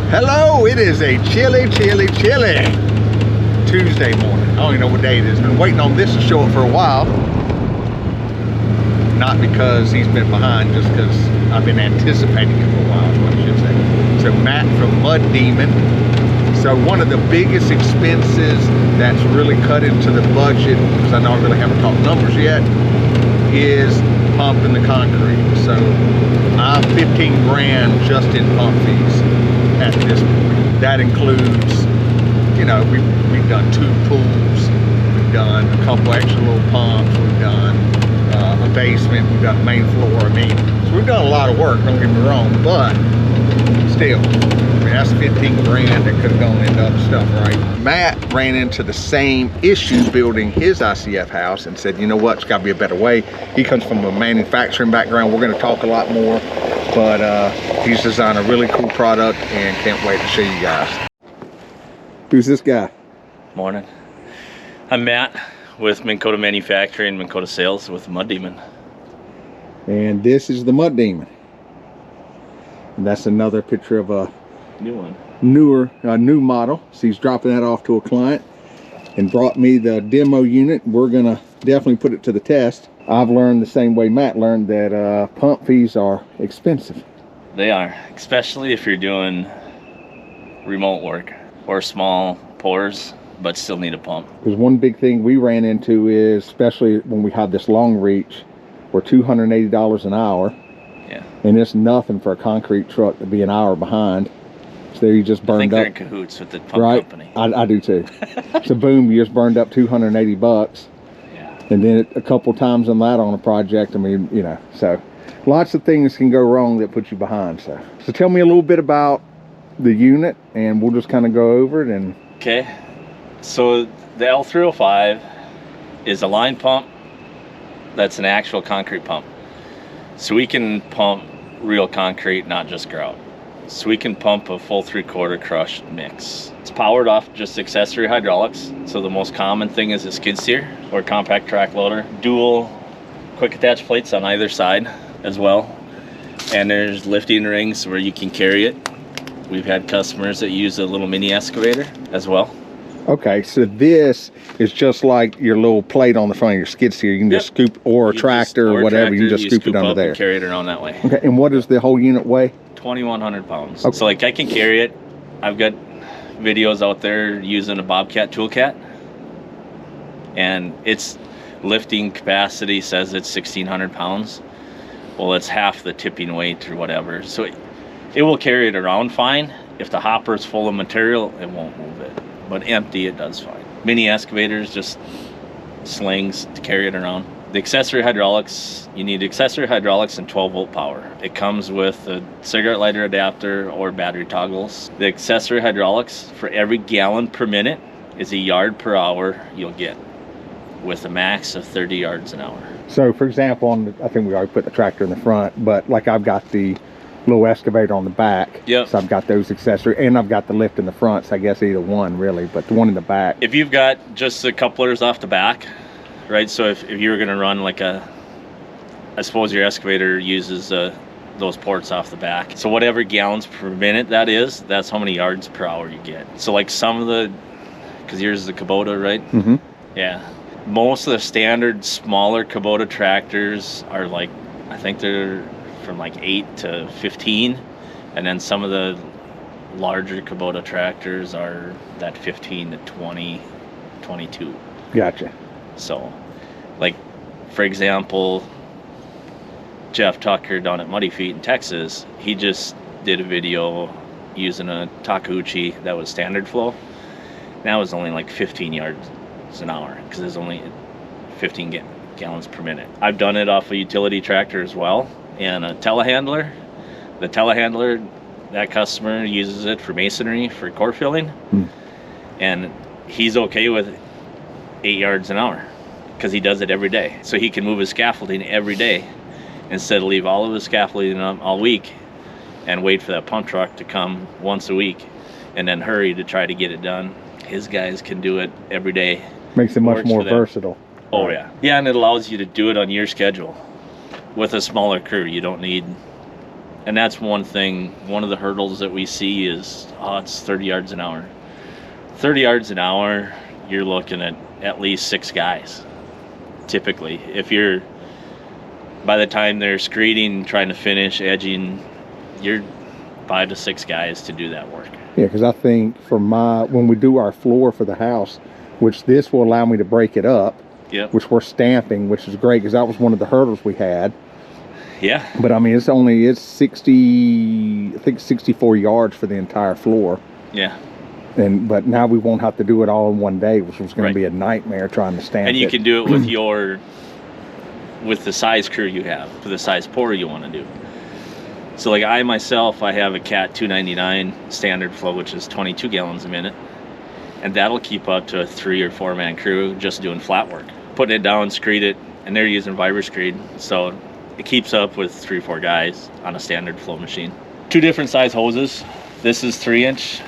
Hello, it is a chilly Tuesday morning. I don't even know what day it is. Been waiting on this to show up for a while. Not because he's been behind, just because I've been anticipating it for a while, is what I should say. So Matt from Mud Demon. So one of the biggest expenses that's really cut into the budget, because I know I really haven't talked numbers yet, is pumping the concrete. So I'm 15 grand just in pump fees at this point. That includes, you know, we've done 2 pools, we've done a couple extra little pumps, we've done a basement, we've got the main floor. I mean, so we've done a lot of work, don't get me wrong, but still, I mean, that's 15 grand that could have gone into other stuff, right? Matt ran into the same issues building his ICF house and said, you know what, it's got to be a better way. He comes from a manufacturing background. We're going to talk a lot more, but he's designed a really cool product and can't wait to show you guys. Who's this guy? Morning. I'm Matt with Minn Kota Manufacturing, Minn Kota Sales with Mud Demon. And this is the Mud Demon. And that's another picture of a new model. So he's dropping that off to a client and brought me the demo unit. We're gonna definitely put it to the test. I've learned the same way Matt learned that pump fees are expensive. They are, especially if you're doing remote work or small pours, but still need a pump. Because one big thing we ran into is, especially when we had this long reach, we're $280 an hour. Yeah. And it's nothing for a concrete truck to be an hour behind. So you just burned up. I think they're in cahoots with the pump company. I do too. So boom, you just burned up 280 bucks. Yeah. And then a couple times on that on a project, I mean, you know, so lots of things can go wrong that put you behind. So tell me a little bit about the unit and we'll just kind of go over it. And okay. So the L305 is a line pump that's an actual concrete pump. So we can pump real concrete, not just grout. So we can pump a full 3/4 crushed mix. It's powered off just accessory hydraulics. So the most common thing is a skid steer or compact track loader. Dual quick attach plates on either side as well. And there's lifting rings where you can carry it. We've had customers that use a little mini excavator as well. Okay, so this is just like your little plate on the front of your skid steer. You can just scoop, or a tractor or whatever, you can just scoop it under there. And carry it around that way. Okay, and what does the whole unit weigh? 2,100 pounds. Okay. So like I can carry it. I've got videos out there using a Bobcat Toolcat. And its lifting capacity says it's 1,600 pounds. Well, it's half the tipping weight or whatever. So it will carry it around fine. If the hopper is full of material, it won't move it. But empty, it does fine. Mini excavators, just slings to carry it around. The accessory hydraulics, you need accessory hydraulics and 12-volt power. It comes with a cigarette lighter adapter or battery toggles. The accessory hydraulics, for every gallon per minute, is a yard per hour you'll get, with a max of 30 yards an hour. So, for example, I think we already put the tractor in the front, but like I've got the little excavator on the back. Yep. So I've got those accessories, and I've got the lift in the front, so I guess either one really, but the one in the back. If you've got just the couplers off the back, right, so if you were going to run like I suppose your excavator uses those ports off the back. So whatever gallons per minute that is, that's how many yards per hour you get. So like some of the, because yours is the Kubota, right? Mm-hmm. Yeah. Most of the standard smaller Kubota tractors are like, I think they're from like 8 to 15, and then some of the larger Kubota tractors are that 15 to 20, 22. Gotcha. So like for example, Jeff Tucker down at Muddy Feet in Texas, he just did a video using a Takeuchi that was standard flow. That was only like 15 yards an hour because there's only 15 gallons per minute. I've done it off a utility tractor as well. And a telehandler. The telehandler, that customer uses it for masonry, for core filling. And he's okay with 8 yards an hour because he does it every day. So he can move his scaffolding every day instead of leave all of his scaffolding up all week and wait for that pump truck to come once a week and then hurry to try to get it done. His guys can do it every day. Makes it much more versatile. Oh yeah. Yeah, and it allows you to do it on your schedule. With a smaller crew, you don't need And that's one thing, one of the hurdles that we see is, it's 30 yards an hour. 30 yards an hour, you're looking at least 6 guys, typically. If you're, by the time they're screeding, trying to finish, edging, you're 5 to 6 guys to do that work. Yeah, because I think when we do our floor for the house, which this will allow me to break it up, Yep. which we're stamping, which is great because that was one of the hurdles we had. Yeah. But I mean, it's 60, I think 64 yards for the entire floor. Yeah. But now we won't have to do it all in one day, which was going Right. to be a nightmare trying to stamp it. And you can do it with the size crew you have, for the size pour you want to do. So like I have a Cat 299 standard flow, which is 22 gallons a minute. And that'll keep up to a 3 or 4 man crew just doing flat work. Putting it down, screed it, and they're using Vibra-Screed. So it keeps up with 3 or 4 guys on a standard flow machine. 2 different size hoses. This is 3-inch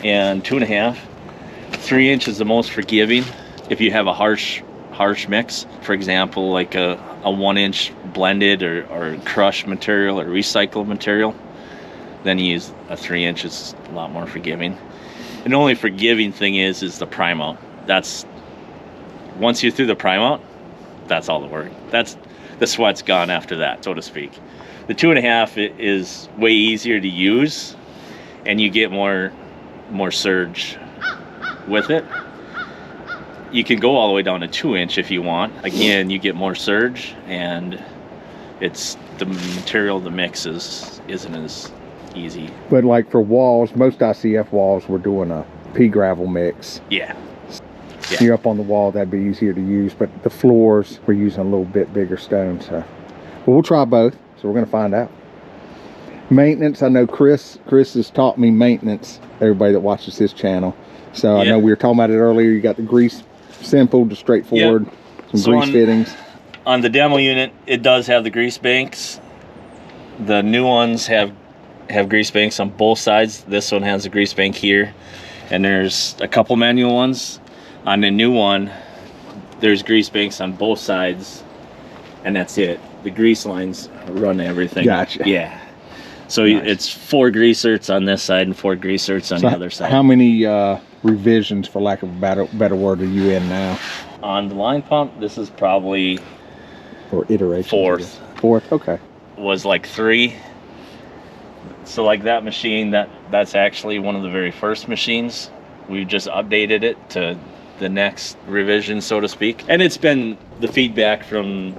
and 2.5. 3-inch is the most forgiving. If you have a harsh mix, for example, like a 1-inch blended or crushed material or recycled material, then you use a 3-inch. It's a lot more forgiving. And the only forgiving thing is the prime out. That's, once you're through the prime out, that's all the work. That's, the sweat's gone after that, so to speak. The 2.5 is way easier to use, and you get more surge with it. You can go all the way down to 2-inch if you want. Again, you get more surge, and it's the material, the mix isn't as easy. But like for walls, most ICF walls, we're doing a pea gravel mix. Yeah. If you're up on the wall, that'd be easier to use. But the floors, we're using a little bit bigger stone. So, but we'll try both. So we're going to find out. Maintenance. I know Chris has taught me maintenance. Everybody that watches his channel. So I know we were talking about it earlier. You got the grease, simple, just straightforward. Some grease fittings. On the demo unit, it does have the grease banks. The new ones have grease banks on both sides. This one has a grease bank here, and there's a couple manual ones. On the new one, there's grease banks on both sides, and that's it. The grease lines run everything. Gotcha. Yeah. So nice. It's 4 grease zerts on this side and 4 grease zerts on the other side. How many revisions, for lack of a better word, are you in now? On the line pump, this is probably or iteration. Fourth. Okay. Was like 3. So like that machine, that's actually one of the very first machines. We just updated it to the next revision, so to speak. And it's been the feedback from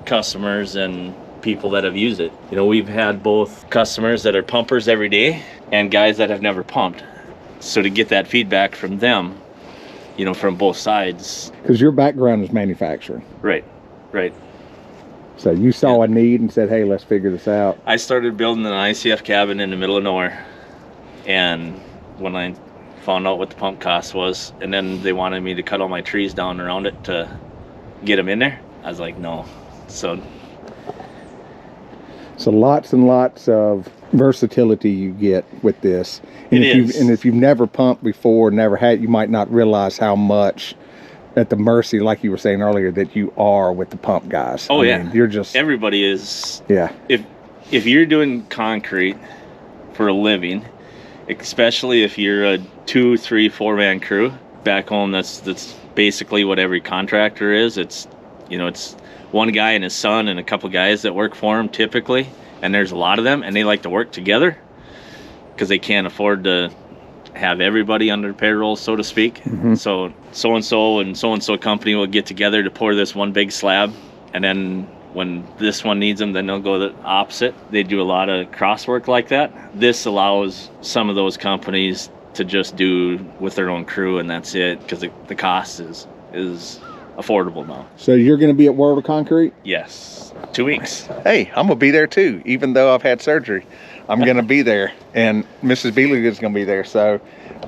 customers and people that have used it. You know, we've had both customers that are pumpers every day and guys that have never pumped. So to get that feedback from them, you know, from both sides. Because your background is manufacturing. Right. So you saw a need and said, hey, let's figure this out. I started building an ICF cabin in the middle of nowhere. And when I found out what the pump cost was, and then they wanted me to cut all my trees down around it to get them in there, I was like, no. So lots and lots of versatility you get with this. And if you've never pumped before, never had, you might not realize how much at the mercy, like you were saying earlier, that you are with the pump guys. Oh, I mean, you're just... Everybody is... Yeah. If you're doing concrete for a living, especially if you're a 2, 3, 4 man crew, back home, that's basically what every contractor is. It's, you know, it's one guy and his son and a couple guys that work for him typically, and there's a lot of them, and they like to work together because they can't afford to have everybody under payroll, so to speak. Mm-hmm. So and so company will get together to pour this one big slab, and then when this one needs them, then they'll go the opposite. They do a lot of crosswork like that. This allows some of those companies to just do with their own crew, and that's it, because the cost is affordable now. So you're going to be at World of Concrete? Yes, 2 weeks. Hey, I'm gonna be there too, even though I've had surgery. I'm gonna be there, and Mrs. Beelig is gonna be there. So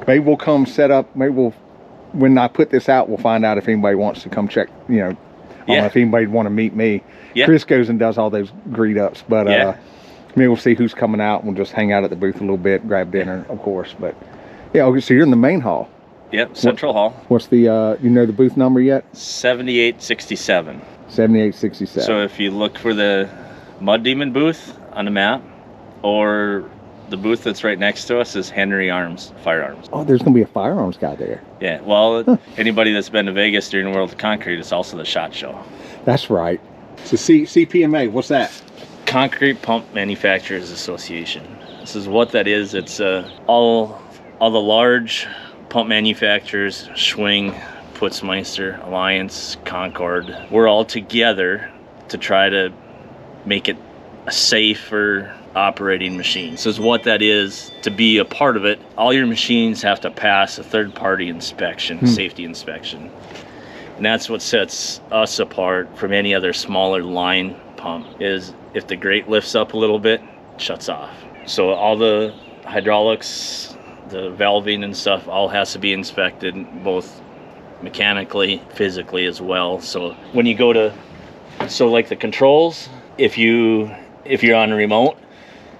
maybe we'll come set up. Maybe when I put this out, we'll find out if anybody wants to come check. You know, I don't know if anybody want to meet me. Yeah. Chris goes and does all those greet ups, but maybe we'll see who's coming out. And we'll just hang out at the booth a little bit, grab dinner, of course. But yeah, okay, so you're in the main hall. Yep, Central Hall. What's the you know the booth number yet? 7867. 7867. So if you look for the Mud Demon booth on the map, or the booth that's right next to us is Henry Arms Firearms. Oh, there's going to be a firearms guy there. Yeah, well, anybody that's been to Vegas during the World of Concrete, it's also the SHOT Show. That's right. So CPMA, what's that? Concrete Pump Manufacturers Association. This is what that is. It's all the large pump manufacturers, Schwing, Putzmeister, Alliance, Concord. We're all together to try to make it a safer operating machine. So what that is, to be a part of it, all your machines have to pass a third-party inspection, safety inspection. And that's what sets us apart from any other smaller line pump, is if the grate lifts up a little bit, it shuts off. So all the hydraulics, the valving and stuff, all has to be inspected, both mechanically, physically as well. So when you go to, like the controls, if you're on a remote,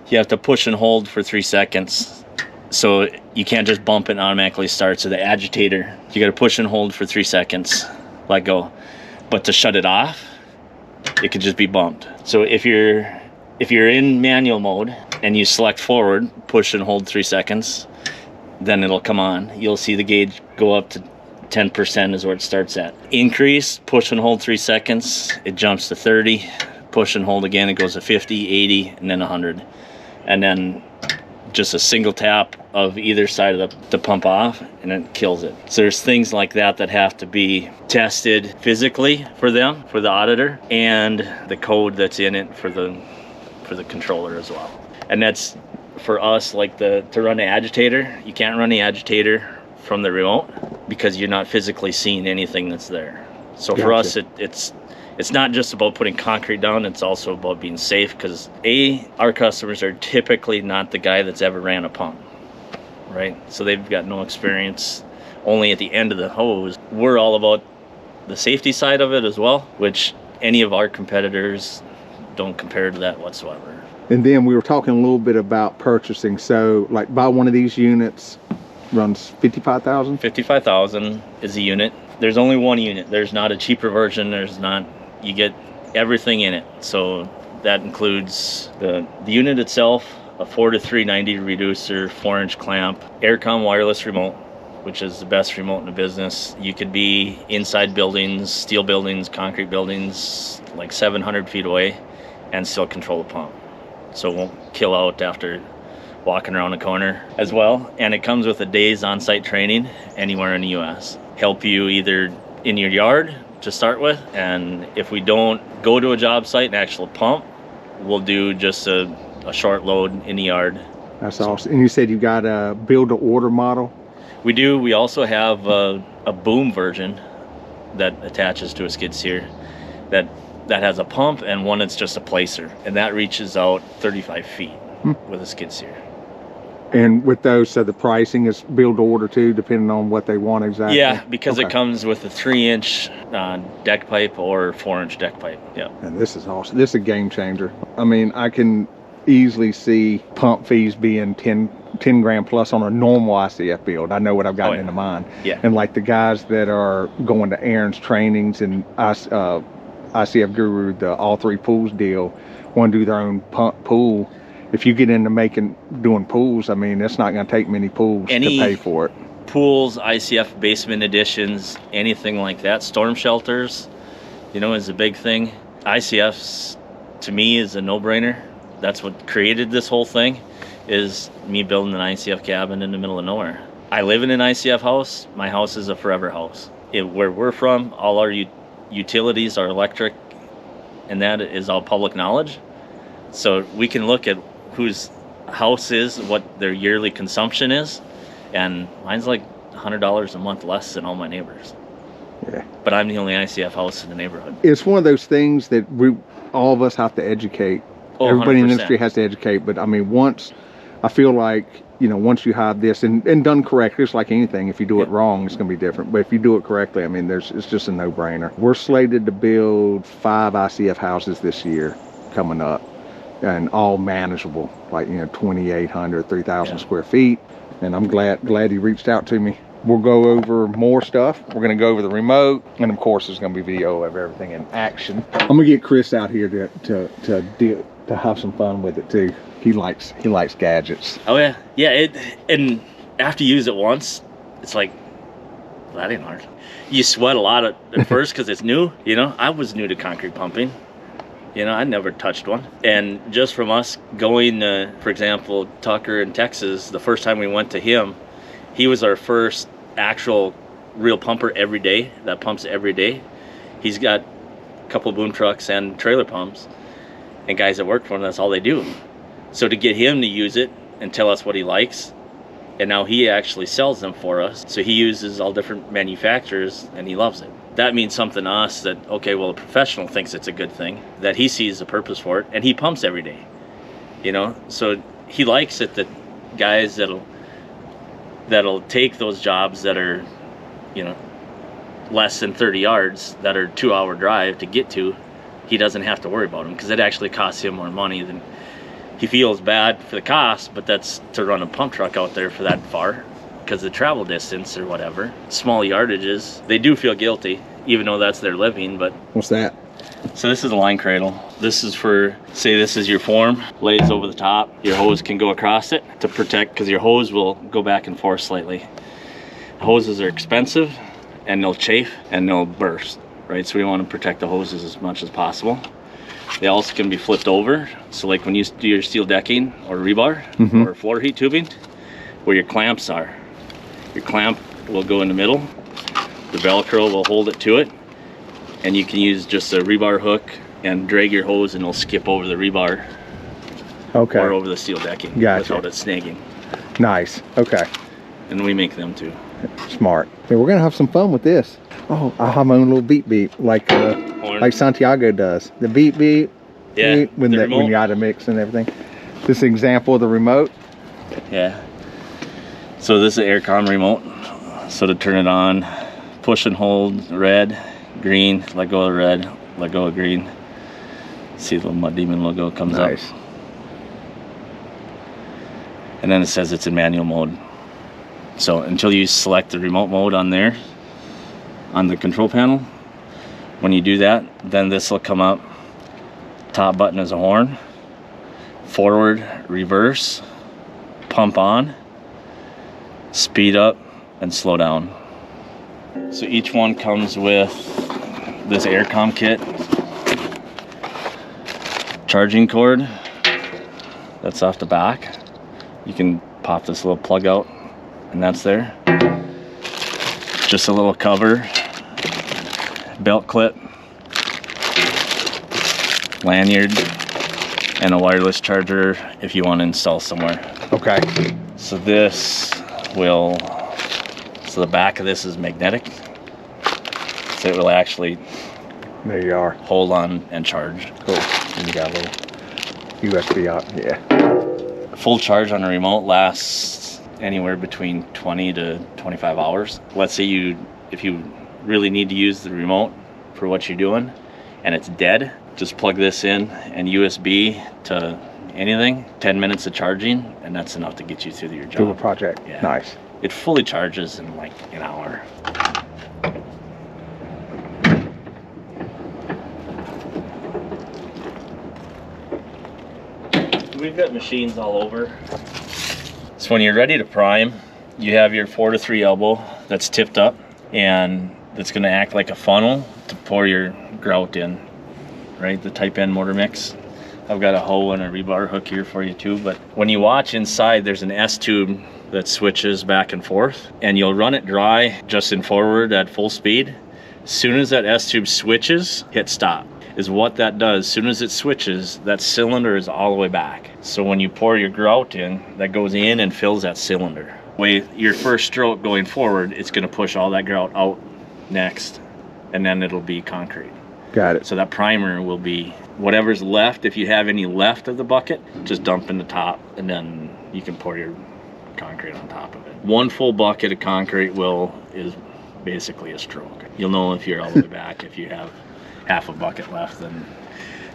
you have to push and hold for 3 seconds. So you can't just bump it and automatically start. So the agitator, you got to push and hold for 3 seconds, let go. But to shut it off, it could just be bumped. So if you're in manual mode and you select forward, push and hold 3 seconds, then it'll come on. You'll see the gauge go up to 10% is where it starts at. Increase, push and hold 3 seconds, it jumps to 30. Push and hold again, it goes to 50, 80, and then 100. And then just a single tap of either side of the pump off, and it kills it. So there's things like that that have to be tested physically for them, for the auditor, and the code that's in it for the controller as well. And that's for us, like to run the agitator, you can't run the agitator from the remote because you're not physically seeing anything that's there. So for us, it's not just about putting concrete down, it's also about being safe, because our customers are typically not the guy that's ever ran a pump, right? So they've got no experience, only at the end of the hose. We're all about the safety side of it as well, which any of our competitors don't compare to that whatsoever. And then we were talking a little bit about purchasing. So like buy one of these units, runs $55,000? $55,000 is a unit. There's only one unit. There's not a cheaper version. You get everything in it. So that includes the unit itself, a 4 to 390 reducer, 4-inch clamp, Aircom wireless remote, which is the best remote in the business. You could be inside buildings, steel buildings, concrete buildings, like 700 feet away, and still control the pump. So it won't kill out after walking around the corner as well. And it comes with a day's on-site training anywhere in the US. Help you either in your yard to start with, and if we don't go to a job site and actually pump, we'll do just a short load in the yard. That's awesome. And you said you got a build-to-order model? We do. We also have a boom version that attaches to a skid steer that has a pump, and one that's just a placer, and that reaches out 35 feet with a skid steer. And with those, so the pricing is build to order too, depending on what they want exactly? Yeah, because it comes with a 3-inch deck pipe or 4-inch deck pipe. Yeah. And this is awesome. This is a game changer. I mean, I can easily see pump fees being 10 grand plus on a normal ICF build. I know what I've gotten into mine. Yeah. And like the guys that are going to Aaron's trainings and ICF Guru, the all 3 pools deal, want to do their own pump pool. If you get into doing pools, I mean, it's not going to take many pools to pay for it. Pools, ICF basement additions, anything like that, storm shelters, is a big thing. ICF's, to me, is a no-brainer. That's what created this whole thing, is me building an ICF cabin in the middle of nowhere. I live in an ICF house. My house is a forever house. Where we're from, all our utilities are electric, and that is all public knowledge. So we can look at whose house is, what their yearly consumption is, and mine's like $100 a month less than all my neighbors. Yeah. But I'm the only ICF house in the neighborhood. It's one of those things that all of us have to educate. Oh, everybody 100%. in the industry has to educate, but I mean, once you have this and done correctly, it's like anything, if you do it wrong, it's going to be different. But if you do it correctly, I mean, it's just a no-brainer. We're slated to build 5 ICF houses this year coming up, and all manageable, like 2,800, 3,000 square feet. And I'm glad he reached out to me. We'll go over more stuff. We're going to go over the remote, and of course there's going to be video of everything in action. I'm going to get Chris out here to to have some fun with it too. He likes gadgets. Oh yeah, yeah. And after you use it once, it's like, well, that ain't hard. You sweat a lot at first because it's new. You know, I was new to concrete pumping. You know, I never touched one. And just from us going, for example, Tucker in Texas, the first time we went to him, he was our first actual real pumper every day, that pumps every day. He's got a couple of boom trucks and trailer pumps, and guys that work for him, that's all they do. So to get him to use it and tell us what he likes, and now he actually sells them for us. So he uses all different manufacturers and he loves it. That means something to us that, okay, well, a professional thinks it's a good thing, that he sees a purpose for it, and he pumps every day, you know? So he likes it that guys that'll take those jobs that are, you know, less than 30 yards, that are 2-hour drive to get to, he doesn't have to worry about them because it actually costs him more money than, he feels bad for the cost, but that's to run a pump truck out there for that far because the travel distance or whatever, small yardages, they do feel guilty, even though that's their living. But What's that? so this is a line cradle. This is for, say this is your form, lays over the top. Your hose can go across it to protect, because your hose will go back and forth slightly. Hoses are expensive and they'll chafe and they'll burst, right? So we want to protect the hoses as much as possible. They also can be flipped over. So like when you do your steel decking or rebar or floor heat tubing, where your clamps are, your clamp will go in the middle. The Velcro will hold it to it. And you can use just a rebar hook and drag your hose and it'll skip over the rebar or over the steel decking without it snagging. Nice. Okay. And we make them too. Smart. Yeah, we're gonna have some fun with this. Oh, I'll have my own little beep beep like Santiago does. The beep beep. Yeah. Beep, when you add a mix and everything. This is an example of the remote. Yeah. So this is the aircom remote. So to turn it on, push and hold red, green, let go of red, let go of green. See the little Mud Demon logo comes up. And then it says it's in manual mode. So until you select the remote mode on there, on the control panel, when you do that, then this will come up. Top button is a horn, forward, reverse, pump on, speed up, and slow down. So each one comes with this aircom kit, charging cord, that's off the back. You can pop this little plug out and that's there. Just a little cover, belt clip, lanyard, and a wireless charger if you want to install somewhere. Okay. So this will, so the back of this is magnetic. So it will actually, there you are, hold on and charge. Cool. And you got a little USB out. Yeah. Full charge on a remote lasts anywhere between 20 to 25 hours. Let's say if you really need to use the remote for what you're doing and it's dead, just plug this in and USB to anything, 10 minutes of charging, and that's enough to get you through your job. Do a project. Yeah. Nice. It fully charges in like an hour. We've got machines all over. So when you're ready to prime, you have your 4 to 3 elbow that's tipped up, and that's going to act like a funnel to pour your grout in, right? The Type N motor mix. I've got a hoe and a rebar hook here for you too, but when you watch inside, there's an S tube that switches back and forth, and you'll run it dry just in forward at full speed. As soon as that S tube switches, hit stop. Is what that does. As soon as it switches, that cylinder is all the way back. So when you pour your grout in, that goes in and fills that cylinder. With your first stroke going forward, it's going to push all that grout out next, and then it'll be concrete. Got it. So that primer will be whatever's left. If you have any left of the bucket, just dump in the top, and then you can pour your concrete on top of it. One full bucket of concrete is basically a stroke. You'll know if you're all the way back. If you have half a bucket left, then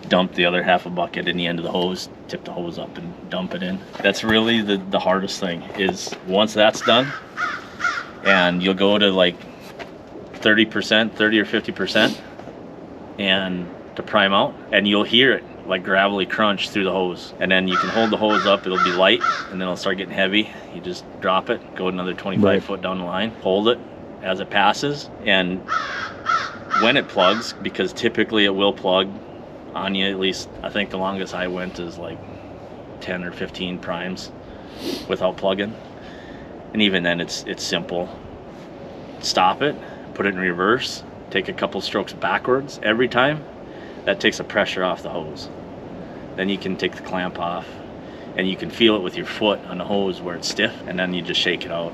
dump the other half a bucket in the end of the hose, tip the hose up and dump it in. That's really the hardest thing, is once that's done, and you'll go to like 30% or 50%, and to prime out, and you'll hear it like gravelly crunch through the hose. And then you can hold the hose up, it'll be light, and then it'll start getting heavy. You just drop it, go another 25 foot down the line, hold it as it passes, and when it plugs, because typically it will plug on you, at least I think the longest I went is like 10 or 15 primes without plugging. And even then it's simple. Stop it, put it in reverse, take a couple strokes backwards every time. That takes the pressure off the hose. Then you can take the clamp off and you can feel it with your foot on the hose where it's stiff, and then you just shake it out.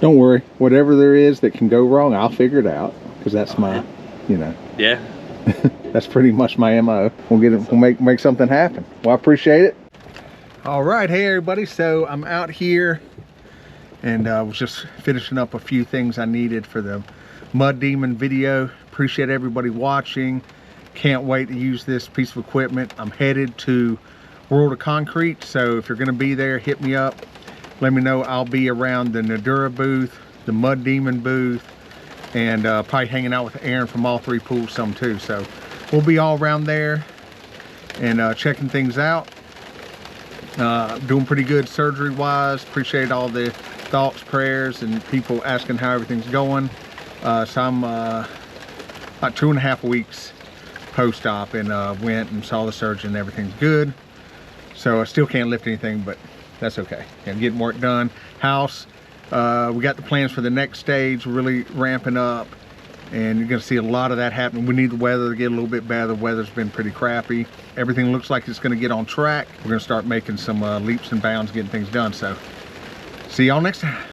Don't worry, whatever there is that can go wrong, I'll figure it out, because that's my, you know. Yeah. That's pretty much my MO. We'll get it, we'll make something happen. Well, I appreciate it. All right, hey everybody, so I'm out here and I was just finishing up a few things I needed for the Mud Demon video. Appreciate everybody watching. Can't wait to use this piece of equipment. I'm headed to World of Concrete, so if you're gonna be there, hit me up. Let me know. I'll be around the Nadura booth, the Mud Demon booth, and probably hanging out with Aaron from all three pools some too. So we'll be all around there and checking things out. Doing pretty good surgery wise. Appreciate all the thoughts, prayers, and people asking how everything's going. So I'm about 2.5 weeks post-op, and went and saw the surgeon. Everything's good. So I still can't lift anything, but that's okay. And getting work done. House, we got the plans for the next stage, really ramping up, and you're gonna see a lot of that happen. We need the weather to get a little bit better. The weather's been pretty crappy. Everything looks like it's gonna get on track. We're gonna start making some leaps and bounds, getting things done. So see y'all next time.